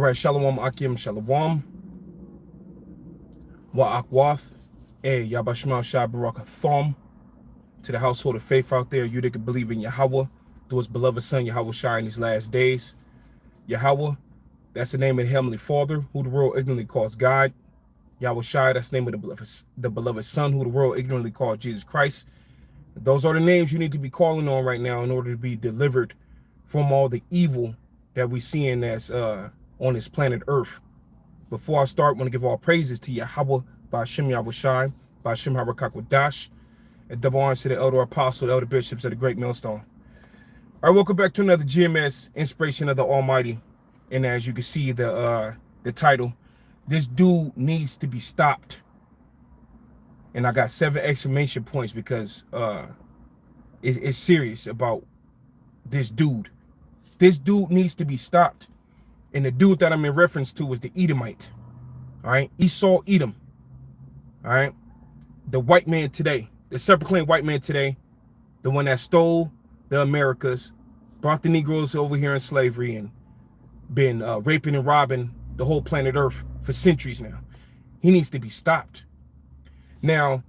right, Shalom Akim Shalom. Wa Akwath. Yabashmal Shah Baraka Thom. To the household of faith out there, you that can believe in Yahweh, through his beloved son Yahweh Shai in these last days. Yahweh, that's the name of the Heavenly Father, who the world ignorantly calls God. Yahweh Shai, that's the name of the beloved Son, who the world ignorantly calls Jesus Christ. Those are the names you need to be calling on right now in order to be delivered from all the evil that we seeing that's on this planet Earth. Before I start, I want to give all praises to Yahweh, Ba'ashem Yahweh Shai, Ba'ashem Harakakwa, and double honors to the elder apostle, the elder bishops of the great millstone. All right, welcome back to another GMS, Inspiration of the Almighty. And as you can see, the title, this dude needs to be stopped. And I got 7 exclamation points because it's serious about this dude. This dude needs to be stopped. And the dude that I'm in reference to was the Edomite. All right, Esau Edom. All right, the white man today, the self-proclaimed white man today, the one that stole the Americas, brought the Negroes over here in slavery, and been raping and robbing the whole planet Earth for centuries now. He needs to be stopped. Now,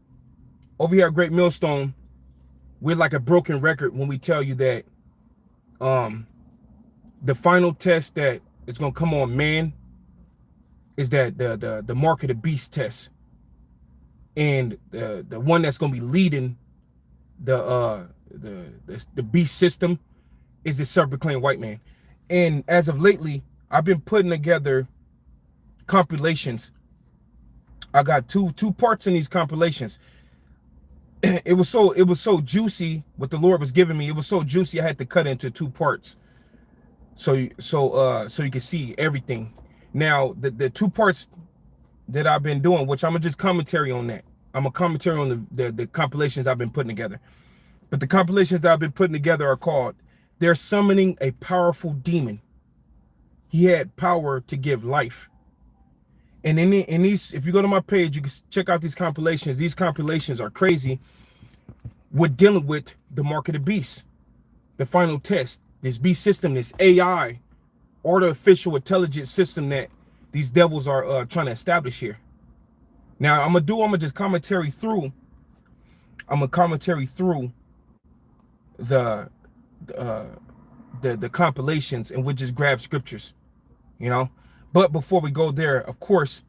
over here at Great Millstone, we're like a broken record when we tell you that the final test that is going to come on man is that the mark of the beast test. And the one that's going to be leading the beast system is the self-proclaimed white man. And as of lately, I've been putting together compilations. I got two parts in these compilations. It was so juicy what the Lord was giving me. It was so juicy I had to cut it into 2 parts. So you can see everything. Now the 2 parts that I've been doing, which I'm gonna just commentary on that. I'm a commentary on the compilations I've been putting together. But the compilations that I've been putting together are called "They're Summoning a Powerful Demon." He had power to give life. And in these, if you go to my page, you can check out these compilations. These compilations are crazy. We're dealing with the mark of the beast, the final test, this beast system, this AI, artificial intelligence system that these devils are trying to establish here. Now I'm gonna just commentary through. I'm gonna commentary through the compilations, and we'll just grab scriptures, you know. But before we go there, of course,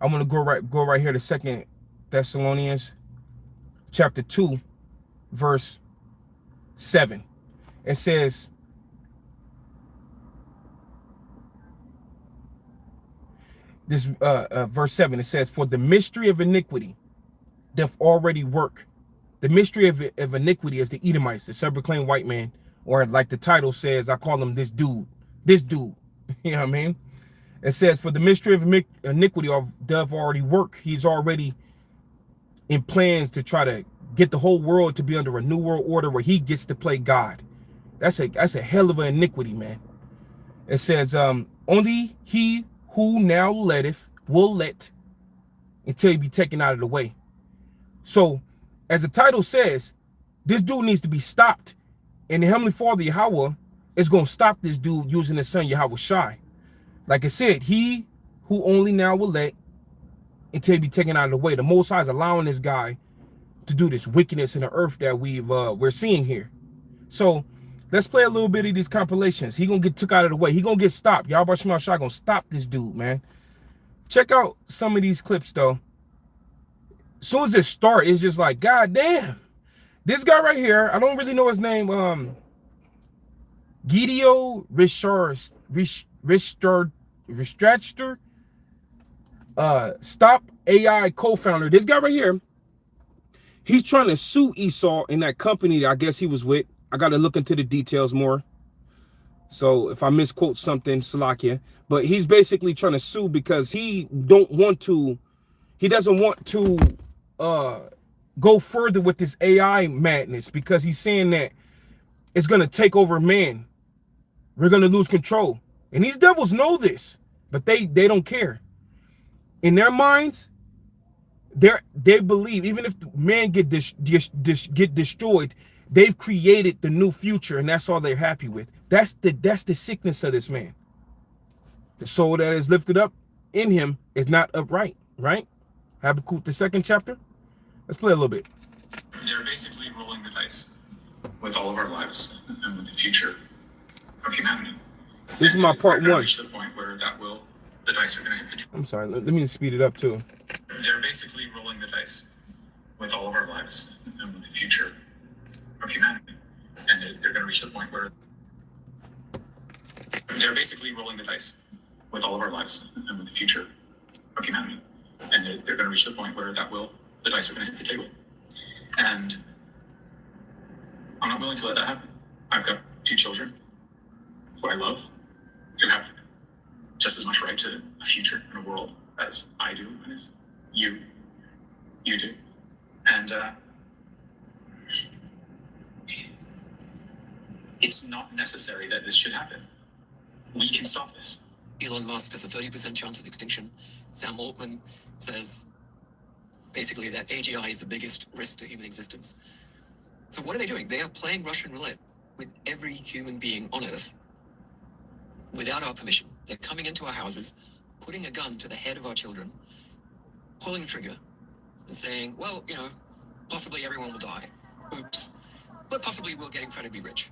I'm gonna go right here to 2 Thessalonians chapter 2, verse 7. It says, this verse 7, it says, "For the mystery of iniquity doth already work." The mystery of iniquity is the Edomites, the self-proclaimed white man, or like the title says, I call him this dude. You know what I mean? It says, "For the mystery of iniquity doth already work." He's already in plans to try to get the whole world to be under a new world order where he gets to play God. That's a hell of an iniquity, man. It says, "Only he who now letteth will let until he be taken out of the way." So, as the title says, this dude needs to be stopped. And the Heavenly Father, Yahweh, is going to stop this dude using his son, Yahweh Shai. Like I said, he who only now will let until he be taken out of the way. The Most High is allowing this guy to do this wickedness in the earth that we're seeing here. So let's play a little bit of these compilations. He gonna get took out of the way. He gonna get stopped. Y'all Shai gonna stop this dude, man. Check out some of these clips though. As soon as it start, it's just like, God damn. This guy right here, I don't really know his name. Gideon Richtster, Stop AI co-founder. This guy right here, he's trying to sue Esau in that company that I guess he was with. I got to look into the details more. So if I misquote something, Salakia. But he's basically trying to sue because he doesn't want to go further with this AI madness, because he's saying that it's going to take over man. We're going to lose control. And these devils know this, but they don't care. In their minds, they believe even if man get destroyed, they've created the new future, and that's all they're happy with. That's the sickness of this man. The soul that is lifted up in him is not upright, right? Habakkuk, the 2nd chapter. Let's play a little bit. They're basically rolling the dice with all of our lives and with the future of humanity. This is my part one. Reach the point where the dice are going to hit. I'm sorry, let me speed it up too. They're basically rolling the dice with all of our lives and with the future of humanity. And they're going to reach the point where they're basically rolling the dice with all of our lives and with the future of humanity. And they're going to reach the point where the dice are going to hit the table. And I'm not willing to let that happen. I've got 2 children who I love, who have just as much right to a future in a world as I do and as you do. And it's not necessary that this should happen. We can stop this. Elon Musk has a 30% chance of extinction. Sam Altman says basically that AGI is the biggest risk to human existence. So what are they doing? They are playing Russian roulette with every human being on Earth without our permission. They're coming into our houses, putting a gun to the head of our children, pulling a trigger, and saying, well, possibly everyone will die. Oops. But possibly we'll get incredibly rich.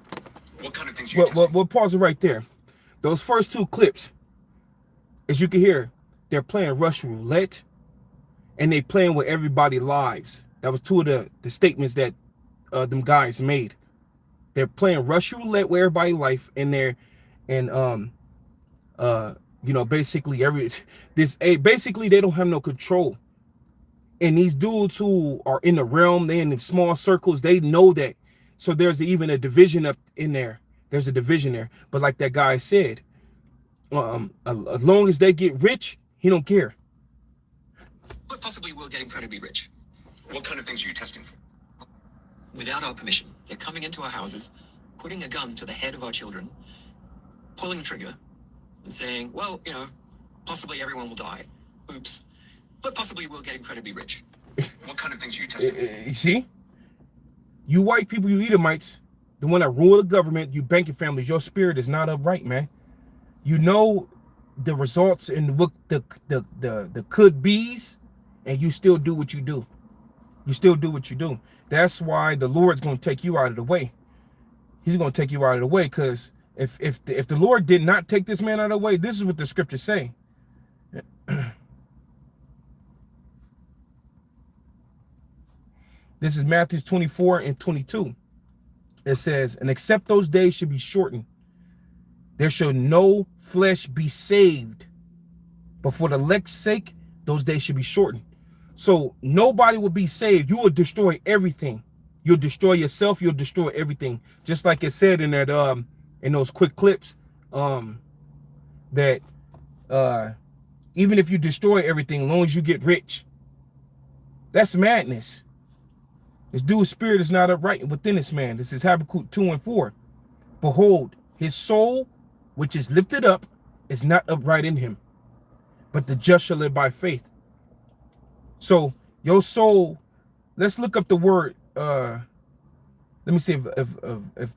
What kind of things are you testing? We'll pause it right there. Those first 2 clips, as you can hear, they're playing Russian roulette, and they playing with everybody's lives. That was 2 of the statements that them guys made. They're playing Russian roulette with everybody's life, and basically basically they don't have no control. And these dudes who are in the realm, they in the small circles, they know that. So there's even a division up in there. There's a division there. But like that guy said, as long as they get rich, he don't care. But possibly we'll get incredibly rich. What kind of things are you testing for? Without our permission. They're coming into our houses, putting a gun to the head of our children, pulling a trigger, and saying, well, possibly everyone will die. Oops. But possibly we'll get incredibly rich. What kind of things are you testing for? You see? You white people, you Edomites, the one that rule the government, you banking families, your spirit is not upright, man. You know the results and what the could be's, and you still do what you do. You still do what you do. That's why the Lord's going to take you out of the way. He's going to take you out of the way, because if the Lord did not take this man out of the way, this is what the scriptures say. This is Matthew 24 and 22. It says, and except those days should be shortened, there shall no flesh be saved. But for the elect's sake, those days should be shortened. So nobody will be saved. You will destroy everything. You'll destroy yourself. You'll destroy everything. Just like it said in that in those quick clips, that even if you destroy everything, as long as you get rich, that's madness. This dude's spirit is not upright within this man. This is Habakkuk 2 and 4. Behold, his soul, which is lifted up, is not upright in him, but the just shall live by faith. So your soul, let's look up the word. Let me see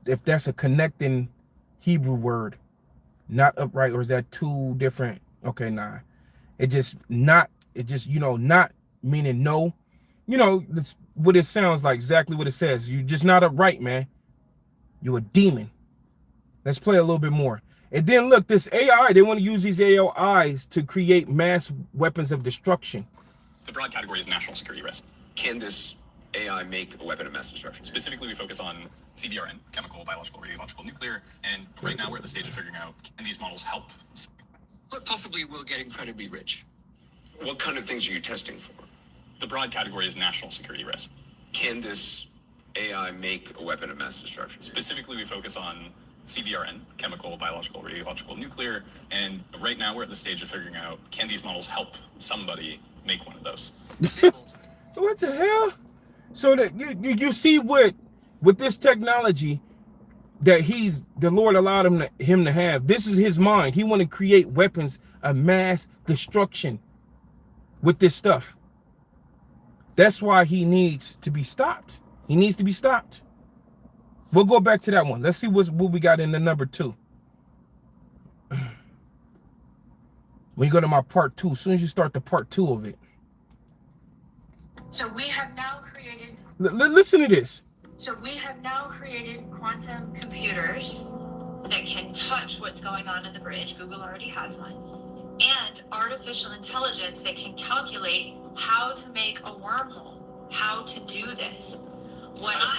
if that's a connecting Hebrew word. Not upright, or is that 2 different? Okay, nah. It just not meaning no. That's what it sounds like, exactly what it says. You're just not upright, man. You're a demon. Let's play a little bit more. And then look, this AI, they want to use these AIs to create mass weapons of destruction. The broad category is national security risk. Can this AI make a weapon of mass destruction? Specifically, we focus on CBRN, chemical, biological, radiological, nuclear, and right now we're at the stage of figuring out, can these models help? But possibly we'll get incredibly rich. What kind of things are you testing for? The broad category is national security risk. Can this AI make a weapon of mass destruction? Specifically, we focus on CBRN, chemical, biological, radiological, nuclear, and right now we're at the stage of figuring out, can these models help somebody make one of those? What the hell? So that you see with this technology that the Lord allowed him to have. This is his mind. He want to create weapons of mass destruction with this stuff. That's why he needs to be stopped. He needs to be stopped. We'll go back to that one. Let's see what we got in the number 2. When you go to my part 2, as soon as you start the part 2 of it. So we have now created. Listen to this. So we have now created quantum computers that can touch what's going on in the bridge. Google already has one. And artificial intelligence that can calculate how to make a wormhole, how to do this.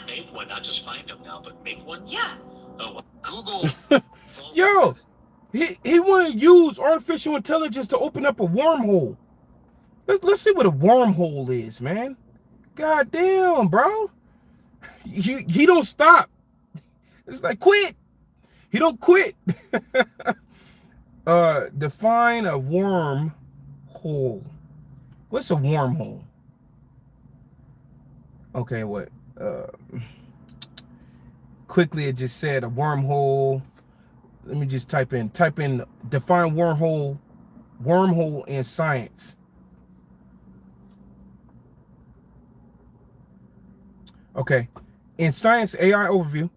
Make one, not just find them now, but make one? Yeah. Oh, Google. Yo, he want to use artificial intelligence to open up a wormhole. Let's see what a wormhole is, man. God damn, bro. He don't stop. It's like quit. He don't quit. Define a wormhole. What's a wormhole? Okay, what? Quickly, it just said a wormhole. Let me just type in define wormhole in science. Okay, in science, AI overview.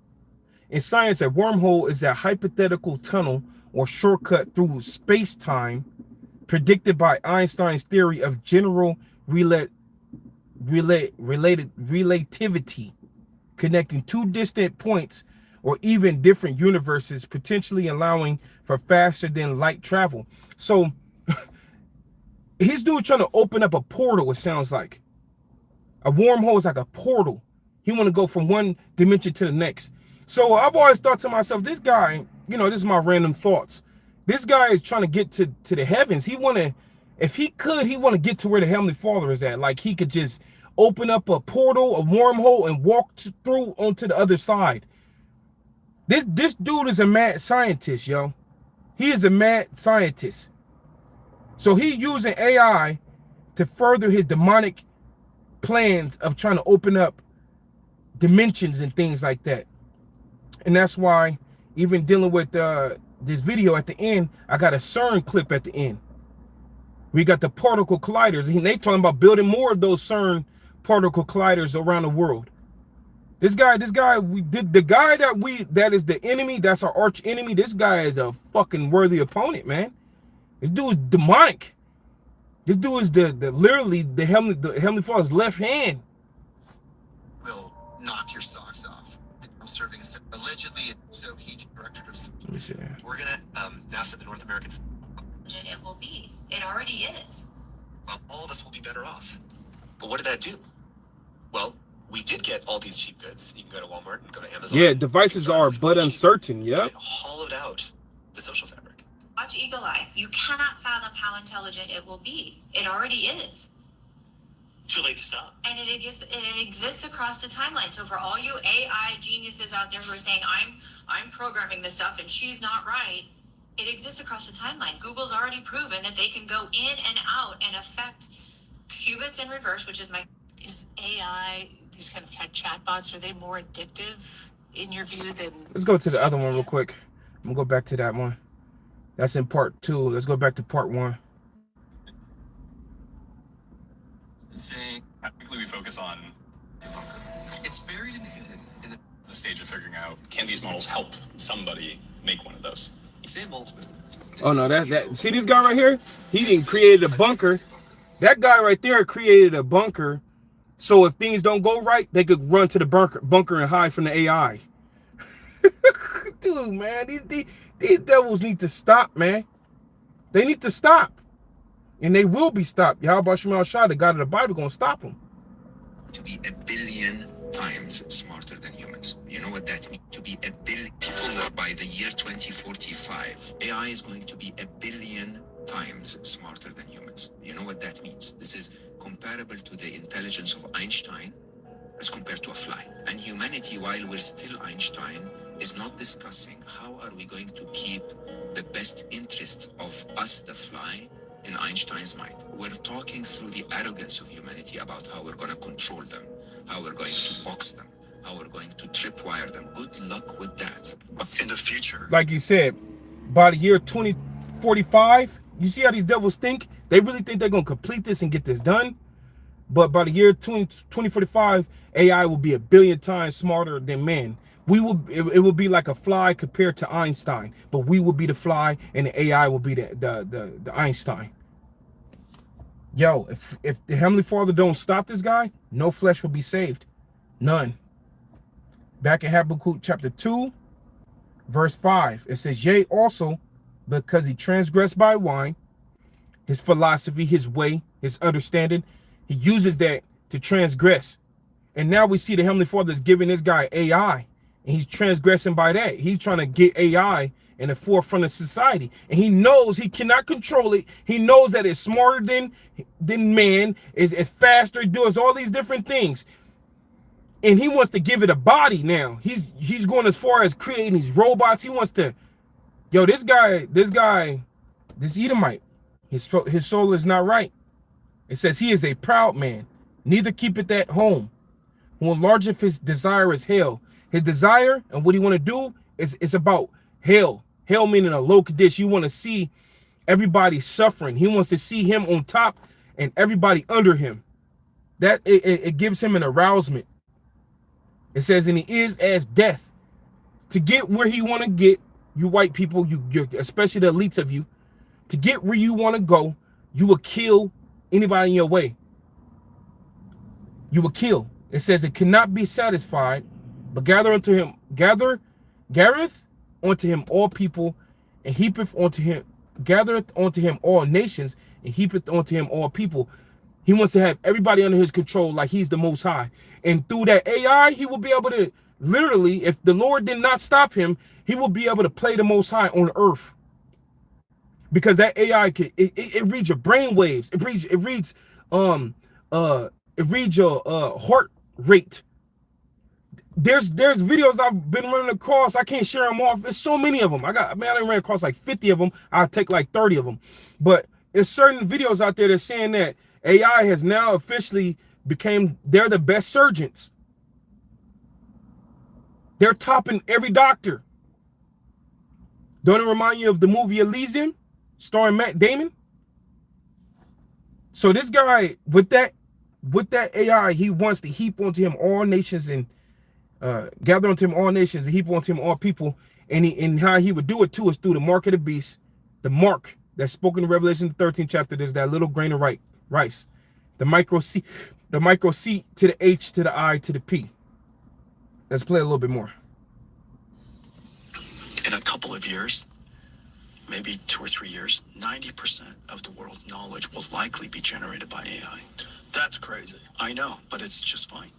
In science, a wormhole is a hypothetical tunnel or shortcut through space-time predicted by Einstein's theory of general relativity, connecting two distant points or even different universes, potentially allowing for faster than light travel. So his dude trying to open up a portal, it sounds like. A wormhole is like a portal. He want to go from one dimension to the next. So I've always thought to myself, this guy, you know, this is my random thoughts. This guy is trying to get to the heavens. He want to, if he could, he want to get to where the Heavenly Father is at. Like he could just open up a portal, a wormhole, and walk through onto the other side. This dude is a mad scientist, yo. He is a mad scientist. So he using AI to further his demonic plans of trying to open up dimensions and things like that. And that's why, even dealing with this video at the end, I got a CERN clip at the end. We got the particle colliders, and they talking about building more of those CERN particle colliders around the world. This guy, that is the enemy, that's our arch enemy. This guy is a fucking worthy opponent, man. This dude is demonic. This dude is literally the Heavenly Father's left hand. Will knock your socks off. I'm serving allegedly, so he's director of. Let me see. We're gonna after the North American. It will be. It already is. Well, all of us will be better off. But what did that do? Well, we did get all these cheap goods. You can go to Walmart and go to Amazon. Yeah, devices are but uncertain. Yeah. It hollowed out the social fabric. Watch Eagle Eye. You cannot fathom how intelligent it will be. It already is. Too late to stop. And it exists across the timeline. So for all you AI geniuses out there who are saying, I'm programming this stuff and she's not right, it exists across the timeline. Google's already proven that they can go in and out and affect qubits in reverse, which is my... Is AI, these kind of chatbots, are they more addictive in your view than... Let's go to the other one real quick. I'm going to go back to that one. That's in part 2. Let's go back to part 1. Typically we focus on it's buried and hidden in the stage of figuring out, can these models help somebody make one of those? Sam Altman. Oh no, that see this guy right here? He didn't create a bunker. That guy right there created a bunker, so if things don't go right, they could run to the bunker and hide from the AI. Dude, man, these devils need to stop, man. They need to stop. And they will be stopped. Yahweh Shemal Shah, the God of the Bible, gonna stop them. To be 1 billion times smarter than humans. You know what that means? To be 1 billion. People know by the year 2045, AI is going to be 1 billion times smarter than humans. You know what that means? This is comparable to the intelligence of Einstein as compared to a fly. And humanity, while we're still Einstein, is not discussing how are we going to keep the best interest of us, the fly, in Einstein's mind. We're talking through the arrogance of humanity about how we're going to control them, how we're going to box them, how we're going to tripwire them. Good luck with that. In the future. Like you said, by the year 2045, you see how these devils think? They really think they're going to complete this and get this done. But by the year 2045, AI will be 1 billion times smarter than man. it will be like a fly compared to Einstein, but we will be the fly and the AI will be the Einstein. Yo, if the Heavenly Father don't stop this guy, no flesh will be saved. None. Back in Habakkuk chapter 2, verse 5, it says, yea, also, because he transgressed by wine, his philosophy, his way, his understanding, he uses that to transgress. And now we see the Heavenly Father is giving this guy AI, and he's transgressing by that. He's trying to get AI in the forefront of society, and he knows he cannot control it. He knows that it's smarter than man, is faster, it does all these different things, and he wants to give it a body now. He's going as far as creating these robots. He wants to, yo, this Edomite, his soul is not right. It says he is a proud man, neither keepeth at home, who enlargeth his desire is hell. His desire and what he want to do is about hell. Hell meaning a low condition. You want to see everybody suffering. He wants to see him on top and everybody under him. That it gives him an arousement. It says, and he is as death. To get where he want to get, you white people, you especially the elites of you, to get where you want to go, you will kill anybody in your way. You will kill. It says it cannot be satisfied, but gathereth unto him all people, and gathereth unto him all nations, and heapeth unto him all people. He wants to have everybody under his control like he's the Most High. And through that AI, he will be able to, literally, if the Lord did not stop him, he will be able to play the Most High on earth. Because that AI it reads your brain waves. It reads your heart rate. There's videos I've been running across. I can't share them off. There's so many of them. I done ran across like 50 of them. I'll take like 30 of them. But there's certain videos out there that's saying that AI has now officially they're the best surgeons. They're topping every doctor. Don't it remind you of the movie Elysium, starring Matt Damon? So this guy, with that AI, he wants to heap onto him all nations and gather unto him all nations and heap onto him all people. And how he would do it too is through the mark of the beast, the mark that's spoken in Revelation 13 chapter. There's that little grain of rice, the micro C to the H to the I to the P. Let's play a little bit more. In a couple of years, maybe 2 or 3 years, 90% of the world's knowledge will likely be generated by AI. That's crazy. I know, but it's just fine.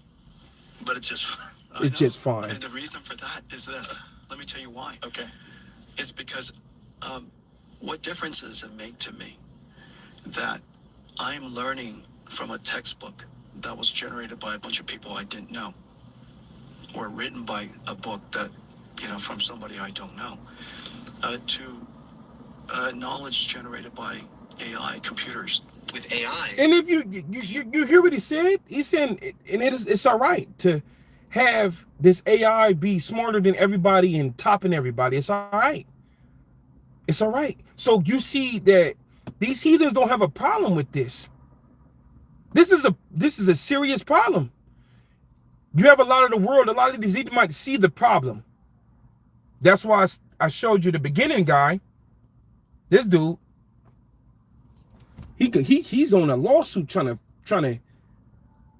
It's just fine. And the reason for that is this. Let me tell you why. Okay. It's because what difference does it make to me that I'm learning from a textbook that was generated by a bunch of people I didn't know, or written by a book that, from somebody I don't know, to knowledge generated by AI computers. With AI. And if you hear what he said, he's saying, and it's all right to have this AI be smarter than everybody and topping everybody. It's all right. It's all right. So you see that these heathens don't have a problem with this. This is a serious problem. You have a lot of the world, a lot of these Edomites see the problem. That's why I showed you the beginning guy. This dude, he's on a lawsuit trying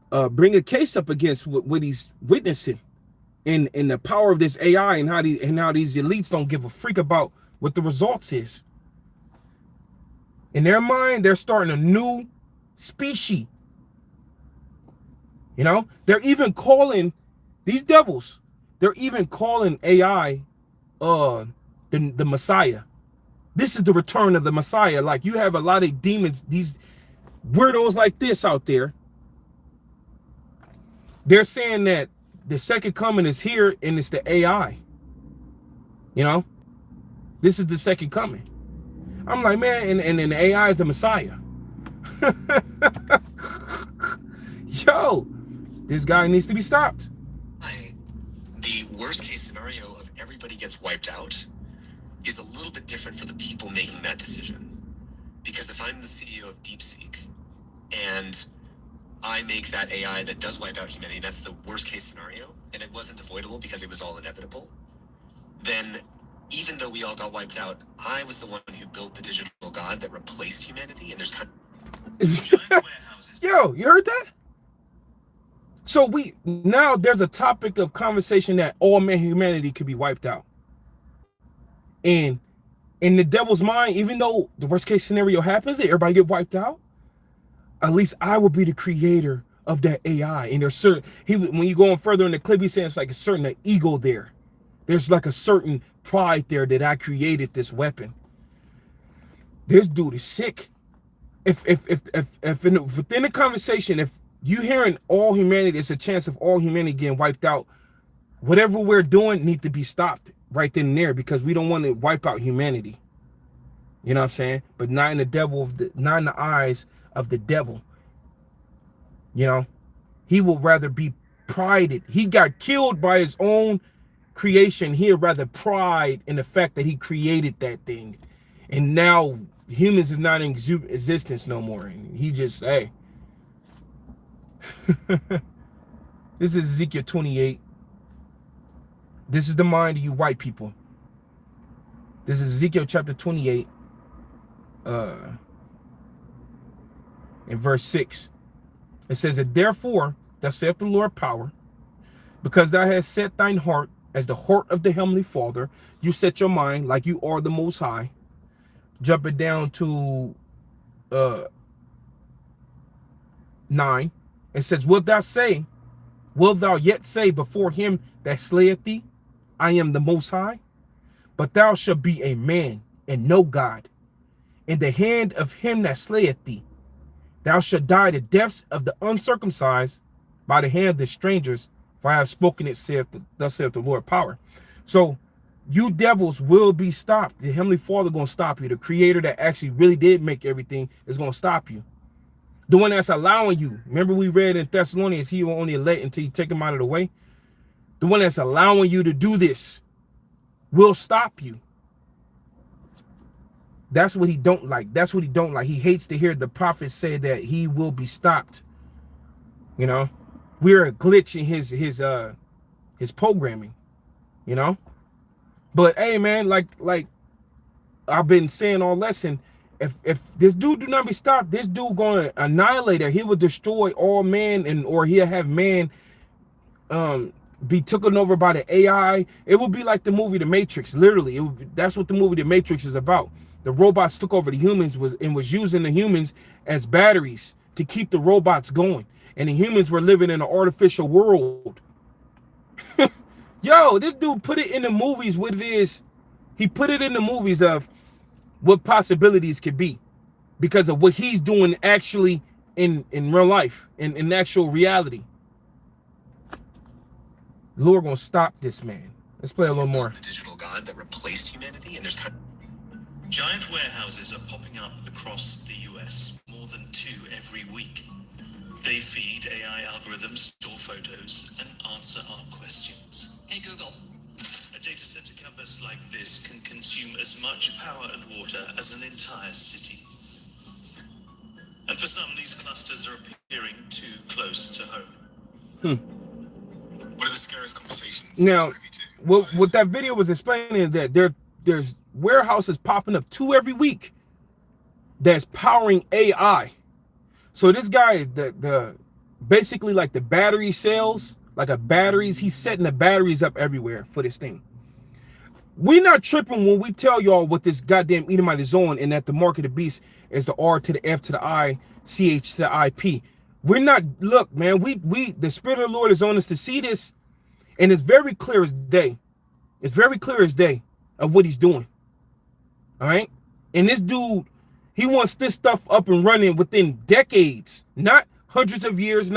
to bring a case up against what he's witnessing in the power of this AI and how these elites don't give a freak about what the results is. In their mind, they're starting a new species. They're even calling these devils. They're even calling AI the Messiah. This is the return of the Messiah. Like, you have a lot of demons, these weirdos like this out there. They're saying that the second coming is here and it's the AI. This is the second coming. I'm like, man, and the AI is the Messiah. Yo, this guy needs to be stopped. The worst case scenario of everybody gets wiped out is a little bit different for the people making that decision. Because if I'm the CEO of DeepSeek and I make that AI that does wipe out humanity, that's the worst case scenario, and it wasn't avoidable because it was all inevitable, then even though we all got wiped out, I was the one who built the digital god that replaced humanity, and there's kind of Yo, you heard that? So now there's a topic of conversation that all humanity could be wiped out. And in the devil's mind, even though the worst case scenario happens, that everybody get wiped out, at least I will be the creator of that AI. And there's certain, when you go on further in the clip, he's saying it's like a certain ego there. There's like a certain pride there that I created this weapon. This dude is sick. If within the conversation, if you hearing all humanity, there's a chance of all humanity getting wiped out. Whatever we're doing need to be stopped right then and there, because we don't want to wipe out humanity. You know what I'm saying? But not in the eyes of the devil. You know, he will rather be prided. He got killed by his own creation. He'd rather pride in the fact that he created that thing, and now humans is not in existence no more. And he just, hey. This is Ezekiel 28. This is the mind of you white people. This is Ezekiel chapter 28, in verse 6. It says that therefore, thus saith the Lord power, because thou hast set thine heart as the heart of the heavenly Father, you set your mind like you are the Most High. Jumping down to 9, it says, wilt thou yet say before him that slayeth thee, I am the Most High? But thou shalt be a man and no God. In the hand of him that slayeth thee, thou shalt die the deaths of the uncircumcised by the hand of the strangers, for I have spoken it, thus saith the Lord power. So you devils will be stopped. The Heavenly Father going to stop you. The creator that actually really did make everything is going to stop you. The one that's allowing you. Remember we read in Thessalonians, he will only let until you take him out of the way. The one that's allowing you to do this will stop you. That's what he don't like. That's what he don't like. He hates to hear the prophets say that he will be stopped. You know, we're a glitch in his programming, you know. But hey, man, like I've been saying all lesson, if this dude do not be stopped, this dude going to annihilate her. He will destroy all man, or he'll have man be taken over by the AI. It will be like the movie The Matrix. Literally, that's what the movie The Matrix is about. The robots took over the humans was using the humans as batteries to keep the robots going, and the humans were living in an artificial world. Yo, this dude put it in the movies what it is. He put it in the movies of what possibilities could be because of what he's doing actually in real life, in actual reality. The Lord gonna stop this man. Let's play a little more. The digital god that replaced humanity, and there's kind of giant warehouses are popping up across the US, more than 2 every week. They feed AI algorithms, store photos, and answer our questions. Hey Google. A data center campus like this can consume as much power and water as an entire city. And for some, these clusters are appearing too close to home. One of the scariest conversations. Now, what that video was explaining, that there's warehouses popping up 2 every week that's powering AI. So this guy, the basically like the battery cells, like a batteries, he's setting the batteries up everywhere for this thing. We're not tripping when we tell y'all what this goddamn Edomite is on, and that the mark of the beast is the R to the F to the I, CH to the IP. We're not, look, man, the Spirit of the Lord is on us to see this, and it's very clear as day. It's very clear as day of what he's doing. All right? And this dude, he wants this stuff up and running within decades, not hundreds of years,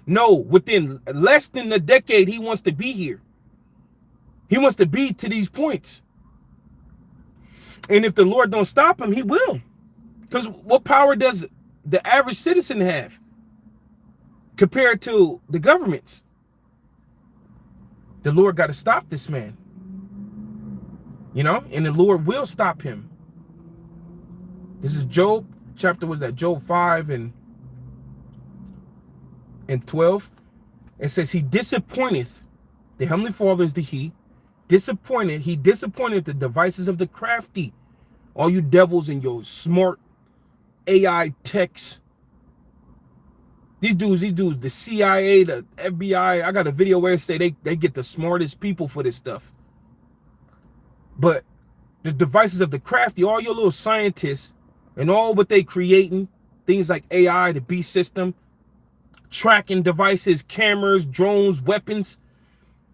within less than a decade, he wants to be here. He wants to be to these points. And if the Lord don't stop him, he will. Because what power does the average citizen have compared to the governments? The Lord got to stop this man. You know, and the Lord will stop him. This is Job chapter, was that Job 5 and and 12. It says, he disappointeth, the Heavenly Father is the he disappointed the devices of the crafty. All you devils and your smart AI techs. These dudes, the CIA, the FBI. I got a video where it say they get the smartest people for this stuff. But the devices of the crafty, all your little scientists and all what they creating, things like AI, the B system, tracking devices, cameras, drones, weapons.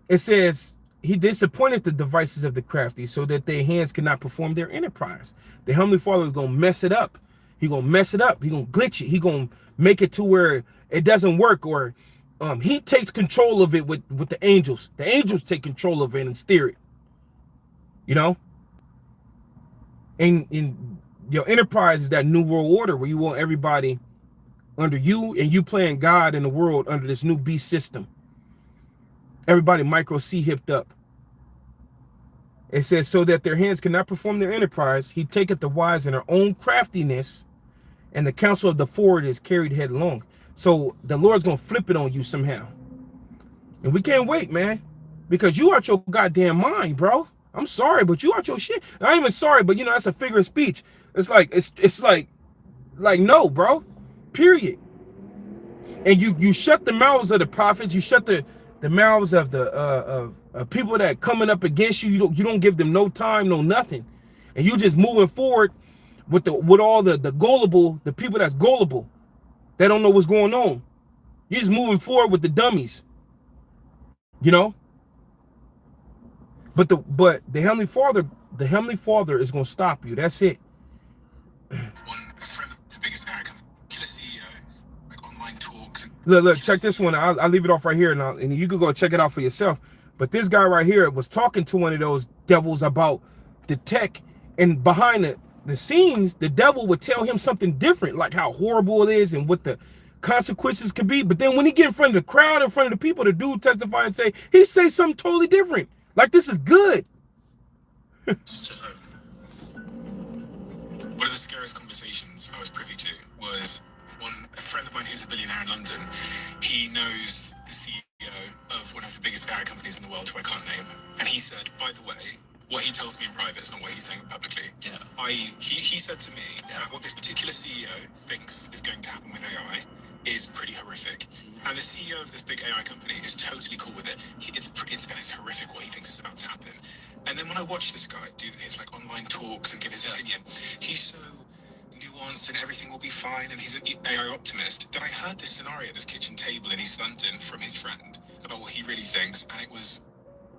It says, he disappointed the devices of the crafty so that their hands cannot perform their enterprise. The Heavenly Father is going to mess it up. He going to mess it up. He going to glitch it. He going to make it to where it doesn't work, or he takes control of it with the angels. The angels take control of it and steer it. You know? And in your enterprise is that new world order where you want everybody under you and you playing God in the world under this new beast system. Everybody micro C hipped up. It says, so that their hands cannot perform their enterprise, he taketh the wise in their own craftiness, and the counsel of the forward is carried headlong. So the Lord's gonna flip it on you somehow. And we can't wait, man. Because you out your goddamn mind, bro. I'm sorry, but you out your shit. I ain't even sorry, but you know, that's a figure of speech. It's like no, bro. Period. And you shut the mouths of the prophets, you shut the mouths of the people that coming up against you. You don't give them no time, no nothing, and you just moving forward with all the gullible, the people that's gullible, they don't know what's going on. You're just moving forward with the dummies, you know. But the Heavenly Father is gonna stop you. That's it. One friend of the biggest American killer CEO, like online talks. Look, check this one. I'll leave it off right here, and you can go check it out for yourself. But this guy right here was talking to one of those devils about the tech, and behind the scenes, the devil would tell him something different, like how horrible it is and what the consequences could be. But then when he get in front of the crowd, in front of the people, the dude testify and he say something totally different. Like this is good. So, one of the scariest conversations I was privy to was a friend of mine who's a billionaire in London. He knows the CEO of one of the biggest AI companies in the world, who I can't name. And he said, by the way, what he tells me in private is not what he's saying publicly. Yeah. He said to me that what this particular CEO thinks is going to happen with AI is pretty horrific. And the CEO of this big AI company is totally cool with it. It's horrific what he thinks is about to happen. And then when I watch this guy do his like online talks and give his opinion, he's so nuanced and everything will be fine, and he's an AI optimist. Then I heard this scenario at this kitchen table in East London from his friend about what he really thinks, and it was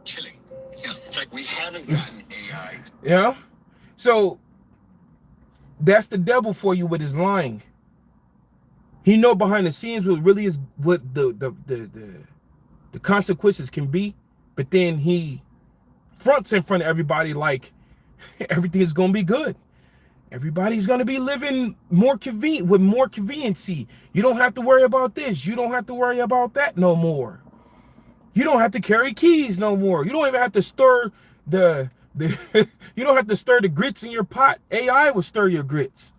chilling. Yeah, like we haven't gotten AI. Yeah. So that's the devil for you with his lying. He know behind the scenes what really is, what the consequences can be, but then he fronts in front of everybody like everything is gonna be good. Everybody's gonna be living more conveniency. You don't have to worry about this. You don't have to worry about that no more. You don't have to carry keys no more. You don't even have to stir the you don't have to stir the grits in your pot. AI will stir your grits.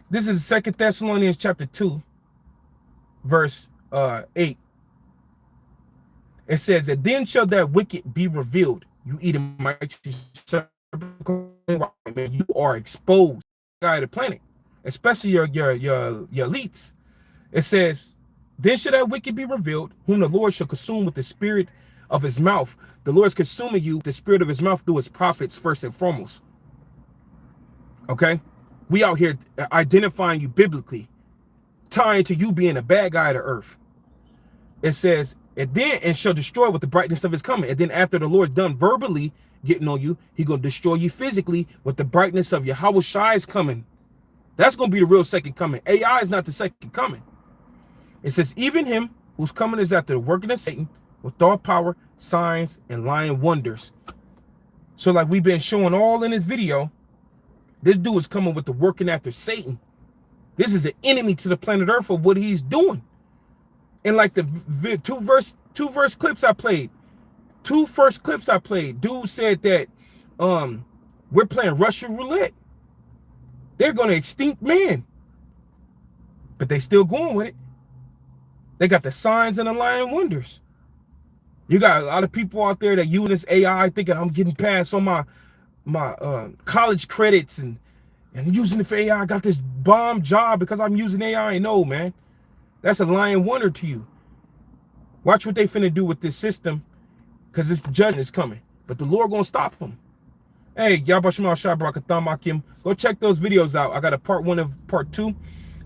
This is 2 Thessalonians chapter 2, verse 8. It says that then shall that wicked be revealed. You Edomites, you are exposed, guy of the planet, especially your elites. It says, then shall that wicked be revealed, whom the Lord shall consume with the spirit of his mouth. The Lord is consuming you with the spirit of his mouth through his prophets first and foremost. Okay? We out here identifying you biblically, tying to you being a bad guy to earth. It says, and shall destroy with the brightness of his coming. And then after the Lord's done verbally getting on you, he gonna destroy you physically with the brightness of Yahweh Shai's coming. That's gonna be the real second coming. AI is not the second coming. It says, even him whose coming is after the working of Satan with all power, signs, and lying wonders. So like we've been showing all in this video, this dude is coming with the working after Satan. This is an enemy to the planet Earth of what he's doing. And like the two verse clips I played, two first clips I played, dude said that we're playing Russian roulette. They're gonna extinct man. But they still going with it. They got the signs and the lying wonders. You got a lot of people out there that use this AI thinking I'm getting past on my college credits and using it for AI. I got this bomb job because I'm using AI. No, man. That's a lying wonder to you. Watch what they finna do with this system, because this judgment is coming. But the Lord gonna stop them. Hey, Yabashima Shabrakatham Akim. Go check those videos out. I got a part 1 of part 2.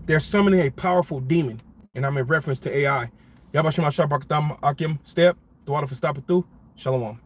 They're summoning a powerful demon. And I'm in reference to AI. Yabashima Shabrakatham Akim. Step. The water for stopping through. Shalom.